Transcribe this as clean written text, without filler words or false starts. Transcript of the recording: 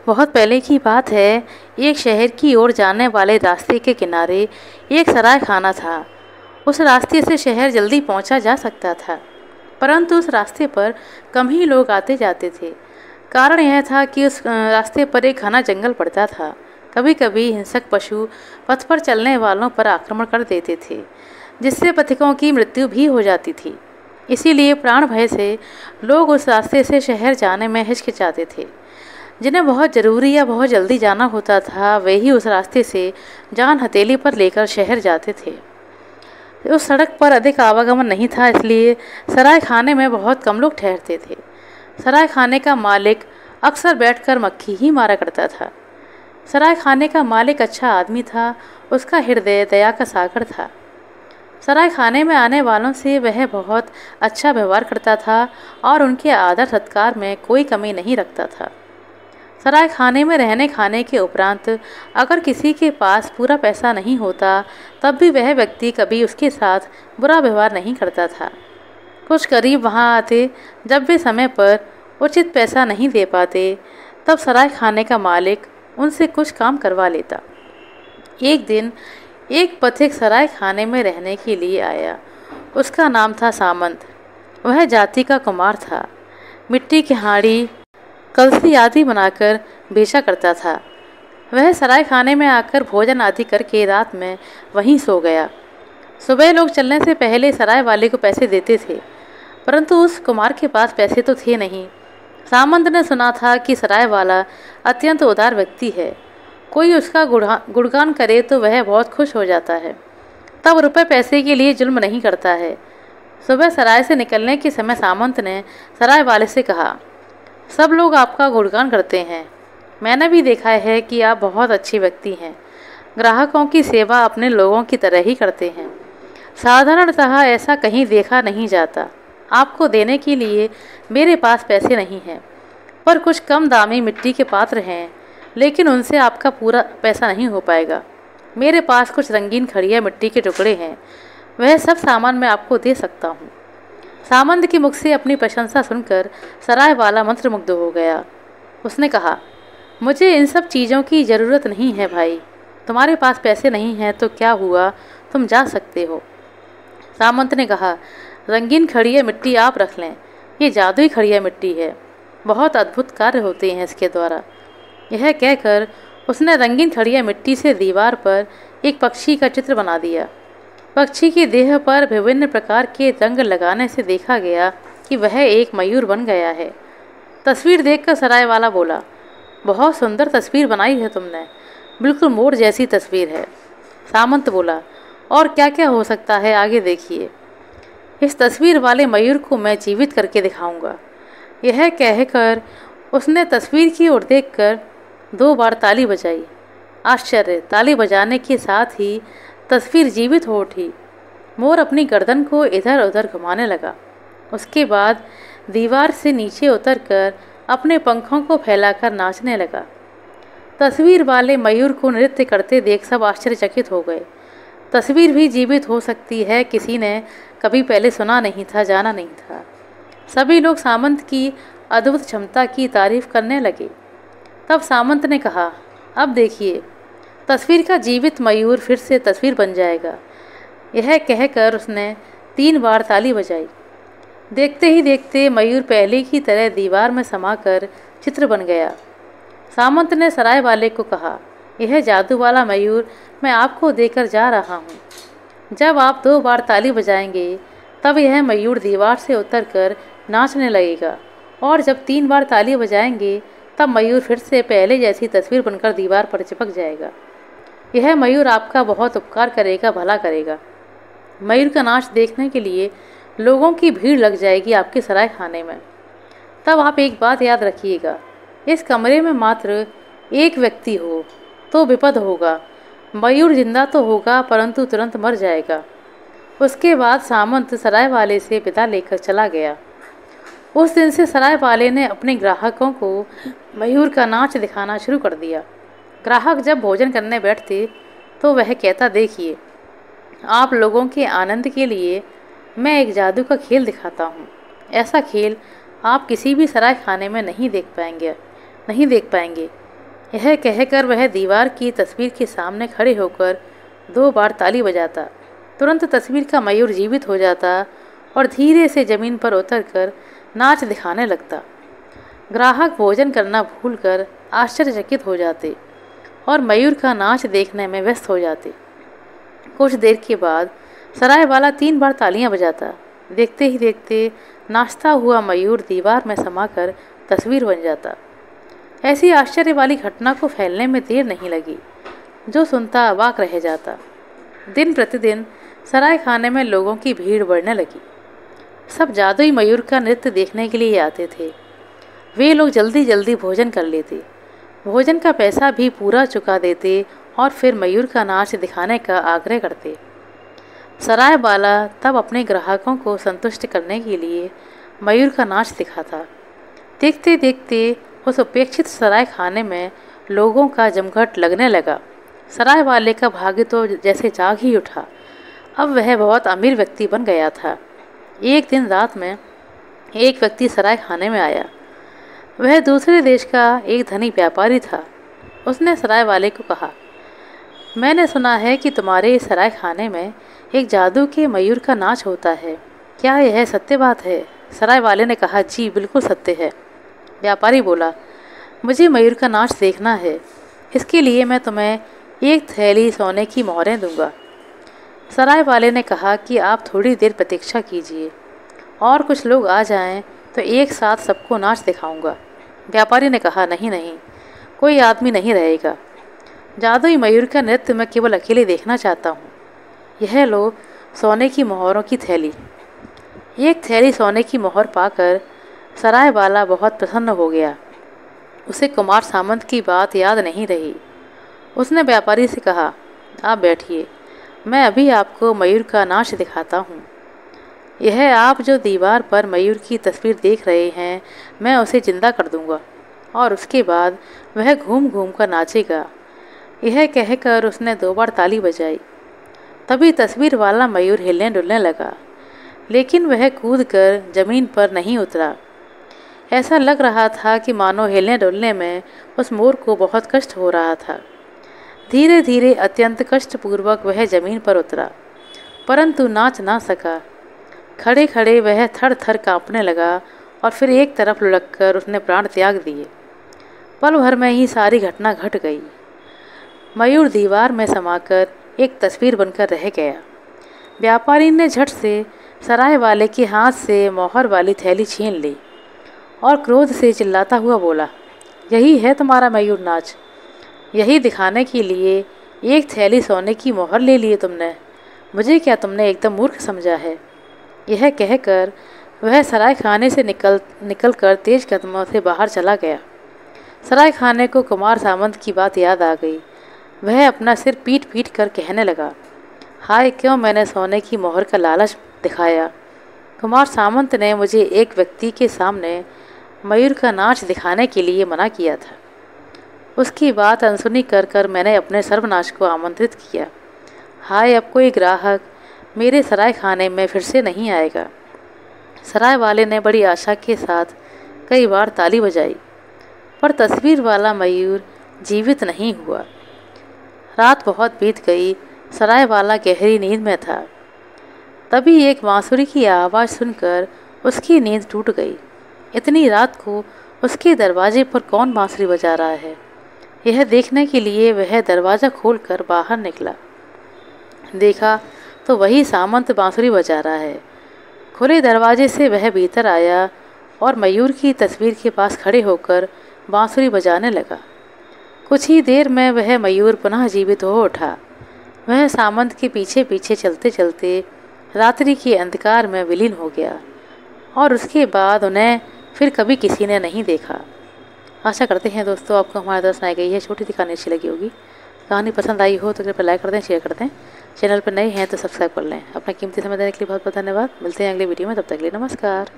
बहुत पहले की बात है। एक शहर की ओर जाने वाले रास्ते के किनारे एक सराय खाना था। उस रास्ते से शहर जल्दी पहुंचा जा सकता था, परंतु उस रास्ते पर कम ही लोग आते जाते थे। कारण यह था कि उस रास्ते पर एक घना जंगल पड़ता था। कभी कभी हिंसक पशु पथ पर चलने वालों पर आक्रमण कर देते थे, जिससे पथिकों की मृत्यु भी हो जाती थी। इसीलिए प्राण भय से लोग उस रास्ते से शहर जाने में हिचकिचाते थे। जिन्हें बहुत ज़रूरी या बहुत जल्दी जाना होता था, वे ही उस रास्ते से जान हथेली पर लेकर शहर जाते थे। उस सड़क पर अधिक आवागमन नहीं था, इसलिए सराय खाने में बहुत कम लोग ठहरते थे। सराय खाने का मालिक अक्सर बैठकर मक्खी ही मारा करता था। सराय खाने का मालिक अच्छा आदमी था। उसका हृदय दया का सागर था। सराय खाने में आने वालों से वह बहुत अच्छा व्यवहार करता था और उनके आदर सत्कार में कोई कमी नहीं रखता था। सराय खाने में रहने खाने के उपरांत अगर किसी के पास पूरा पैसा नहीं होता, तब भी वह व्यक्ति कभी उसके साथ बुरा व्यवहार नहीं करता था। कुछ गरीब वहाँ आते। जब वे समय पर उचित पैसा नहीं दे पाते, तब सराय खाने का मालिक उनसे कुछ काम करवा लेता। एक दिन एक पथिक सराय खाने में रहने के लिए आया। उसका नाम था सामंत। वह जाति का कुमार था। मिट्टी की हांडी, कलसी आदि बनाकर बेचा करता था। वह सराय खाने में आकर भोजन आदि करके रात में वहीं सो गया। सुबह लोग चलने से पहले सराय वाले को पैसे देते थे, परंतु उस कुमार के पास पैसे तो थे नहीं। सामंत ने सुना था कि सराय वाला अत्यंत उदार व्यक्ति है। कोई उसका गुणगान करे तो वह बहुत खुश हो जाता है। तब रुपए पैसे के लिए जुल्म नहीं करता है। सुबह सराय से निकलने के समय सामंत ने सराय वाले से कहा, सब लोग आपका गुणगान करते हैं। मैंने भी देखा है कि आप बहुत अच्छे व्यक्ति हैं। ग्राहकों की सेवा अपने लोगों की तरह ही करते हैं। साधारणतः ऐसा कहीं देखा नहीं जाता। आपको देने के लिए मेरे पास पैसे नहीं हैं, पर कुछ कम दामी मिट्टी के पात्र हैं, लेकिन उनसे आपका पूरा पैसा नहीं हो पाएगा। मेरे पास कुछ रंगीन खड़िया मिट्टी के टुकड़े हैं, वह सब सामान मैं आपको दे सकता हूँ। सामंत के मुख से अपनी प्रशंसा सुनकर सराय वाला मंत्रमुग्ध हो गया। उसने कहा, मुझे इन सब चीज़ों की ज़रूरत नहीं है भाई। तुम्हारे पास पैसे नहीं हैं तो क्या हुआ, तुम जा सकते हो। सामंत ने कहा, रंगीन खड़िया मिट्टी आप रख लें। ये जादुई खड़िया मिट्टी है। बहुत अद्भुत कार्य होते हैं इसके द्वारा। यह कहकर उसने रंगीन खड़िया मिट्टी से दीवार पर एक पक्षी का चित्र बना दिया। पक्षी की देह पर विभिन्न प्रकार के रंग लगाने से देखा गया कि वह एक मयूर बन गया है। तस्वीर देखकर सराय वाला बोला, बहुत सुंदर तस्वीर बनाई है तुमने, बिल्कुल मोर जैसी तस्वीर है। सामंत बोला, और क्या क्या हो सकता है, आगे देखिए। इस तस्वीर वाले मयूर को मैं जीवित करके दिखाऊंगा। यह कहकर उसने तस्वीर की ओर देखकर 2 बार ताली बजाई। आश्चर्य, ताली बजाने के साथ ही तस्वीर जीवित हो उठी। मोर अपनी गर्दन को इधर उधर घुमाने लगा। उसके बाद दीवार से नीचे उतरकर अपने पंखों को फैलाकर नाचने लगा। तस्वीर वाले मयूर को नृत्य करते देख सब आश्चर्यचकित हो गए। तस्वीर भी जीवित हो सकती है, किसी ने कभी पहले सुना नहीं था, जाना नहीं था। सभी लोग सामंत की अद्भुत क्षमता की तारीफ करने लगे। तब सामंत ने कहा, अब देखिए, तस्वीर का जीवित मयूर फिर से तस्वीर बन जाएगा। यह कहकर उसने 3 बार ताली बजाई। देखते ही देखते मयूर पहले की तरह दीवार में समाकर चित्र बन गया। सामंत ने सराय वाले को कहा, यह जादू वाला मयूर मैं आपको देकर जा रहा हूँ। जब आप 2 बार ताली बजाएंगे, तब यह मयूर दीवार से उतरकर नाचने लगेगा, और जब 3 बार ताली बजाएंगे, तब मयूर फिर से पहले जैसी तस्वीर बनकर दीवार पर चिपक जाएगा। यह मयूर आपका बहुत उपकार करेगा, भला करेगा। मयूर का नाच देखने के लिए लोगों की भीड़ लग जाएगी आपके सराय खाने में। तब आप एक बात याद रखिएगा, इस कमरे में मात्र एक व्यक्ति हो तो विपद होगा। मयूर जिंदा तो होगा, परंतु तुरंत मर जाएगा। उसके बाद सामंत सराय वाले से विदा लेकर चला गया। उस दिन से सराय वाले ने अपने ग्राहकों को मयूर का नाच दिखाना शुरू कर दिया। ग्राहक जब भोजन करने बैठते तो वह कहता, देखिए, आप लोगों के आनंद के लिए मैं एक जादू का खेल दिखाता हूँ। ऐसा खेल आप किसी भी सराय खाने में नहीं देख पाएंगे। यह कहकर वह दीवार की तस्वीर के सामने खड़े होकर 2 बार ताली बजाता। तुरंत तस्वीर का मयूर जीवित हो जाता और धीरे से जमीन पर उतरकर नाच दिखाने लगता। ग्राहक भोजन करना भूलकर आश्चर्यचकित हो जाते और मयूर का नाच देखने में व्यस्त हो जाते। कुछ देर के बाद सराय वाला 3 बार तालियां बजाता। देखते ही देखते नाचता हुआ मयूर दीवार में समाकर तस्वीर बन जाता। ऐसी आश्चर्य वाली घटना को फैलने में देर नहीं लगी। जो सुनता अवाक रह जाता। दिन प्रतिदिन सराय खाने में लोगों की भीड़ बढ़ने लगी। सब जादुई मयूर का नृत्य देखने के लिए आते थे। वे लोग जल्दी जल्दी भोजन कर लेते, भोजन का पैसा भी पूरा चुका देते और फिर मयूर का नाच दिखाने का आग्रह करते। सराय वाला तब अपने ग्राहकों को संतुष्ट करने के लिए मयूर का नाच दिखाता। देखते देखते उस उपेक्षित सराय खाने में लोगों का जमघट लगने लगा। सराय वाले का भाग्य तो जैसे जाग ही उठा। अब वह बहुत अमीर व्यक्ति बन गया था। एक दिन रात में एक व्यक्ति सराय खाने में आया। वह दूसरे देश का एक धनी व्यापारी था। उसने सराय वाले को कहा, मैंने सुना है कि तुम्हारे इस सराय खाने में एक जादू के मयूर का नाच होता है। क्या यह सत्य बात है? सराय वाले ने कहा, जी बिल्कुल सत्य है। व्यापारी बोला, मुझे मयूर का नाच देखना है। इसके लिए मैं तुम्हें 1 थैली सोने की मोहरें दूंगा। सराय वाले ने कहा कि आप थोड़ी देर प्रतीक्षा कीजिए और कुछ लोग आ जाएं तो एक साथ सबको नाच दिखाऊंगा। व्यापारी ने कहा, नहीं नहीं, कोई आदमी नहीं रहेगा। जादुई मयूर का नृत्य मैं केवल अकेले देखना चाहता हूँ। यह लो सोने की मोहरों की थैली। 1 थैली सोने की मोहर पाकर सराय वाला बहुत प्रसन्न हो गया। उसे कुमार सामंत की बात याद नहीं रही। उसने व्यापारी से कहा, आप बैठिए, मैं अभी आपको मयूर का नाच दिखाता हूँ। यह आप जो दीवार पर मयूर की तस्वीर देख रहे हैं, मैं उसे जिंदा कर दूंगा और उसके बाद वह घूम घूम कर नाचेगा। यह कहकर उसने 2 बार ताली बजाई। तभी तस्वीर वाला मयूर हिलने डुलने लगा, लेकिन वह कूदकर जमीन पर नहीं उतरा। ऐसा लग रहा था कि मानो हिलने डुलने में उस मोर को बहुत कष्ट हो रहा था। धीरे धीरे अत्यंत कष्टपूर्वक वह जमीन पर उतरा, परंतु नाच ना सका। खड़े खड़े वह थर थर काँपने लगा और फिर एक तरफ लुढ़ककर उसने प्राण त्याग दिए। पल भर में ही सारी घटना घट गई। मयूर दीवार में समाकर एक तस्वीर बनकर रह गया। व्यापारी ने झट से सराय वाले के हाथ से मोहर वाली थैली छीन ली और क्रोध से चिल्लाता हुआ बोला, यही है तुम्हारा मयूर नाच? यही दिखाने के लिए 1 थैली सोने की मोहर ले लिए तुमने? मुझे क्या तुमने एकदम मूर्ख समझा है? यह कहकर वह सराय खाने से निकल कर तेज कदमों से बाहर चला गया। सराय खाने को कुमार सामंत की बात याद आ गई। वह अपना सिर पीट पीट कर कहने लगा, हाय, क्यों मैंने सोने की मोहर का लालच दिखाया। कुमार सामंत ने मुझे एक व्यक्ति के सामने मयूर का नाच दिखाने के लिए मना किया था। उसकी बात अनसुनी कर कर मैंने अपने सर्वनाश को आमंत्रित किया। हाय, अब कोई ग्राहक मेरे सराय खाने में फिर से नहीं आएगा। सराय वाले ने बड़ी आशा के साथ कई बार ताली बजाई, पर तस्वीर वाला मयूर जीवित नहीं हुआ। रात बहुत बीत गई। सराय वाला गहरी नींद में था। तभी एक बांसुरी की आवाज़ सुनकर उसकी नींद टूट गई। इतनी रात को उसके दरवाजे पर कौन बांसुरी बजा रहा है, यह देखने के लिए वह दरवाज़ा खोलकर बाहर निकला। देखा तो वही सामंत बांसुरी बजा रहा है। खुले दरवाजे से वह भीतर आया और मयूर की तस्वीर के पास खड़े होकर बांसुरी बजाने लगा। कुछ ही देर में वह मयूर पुनः जीवित हो उठा। वह सामंत के पीछे पीछे चलते चलते रात्रि के अंधकार में विलीन हो गया और उसके बाद उन्हें फिर कभी किसी ने नहीं देखा। आशा करते हैं दोस्तों आपको हमारे द्वारा सुनाई गई है छोटी सी कहानी अच्छी लगी होगी। कहानी पसंद आई हो तो कृपया लाइक कर दें, शेयर कर दें। चैनल पर नए हैं तो सब्सक्राइब कर लें। अपना कीमती समय देने के लिए बहुत बहुत धन्यवाद। मिलते हैं अगले वीडियो में, तब तक के लिए नमस्कार।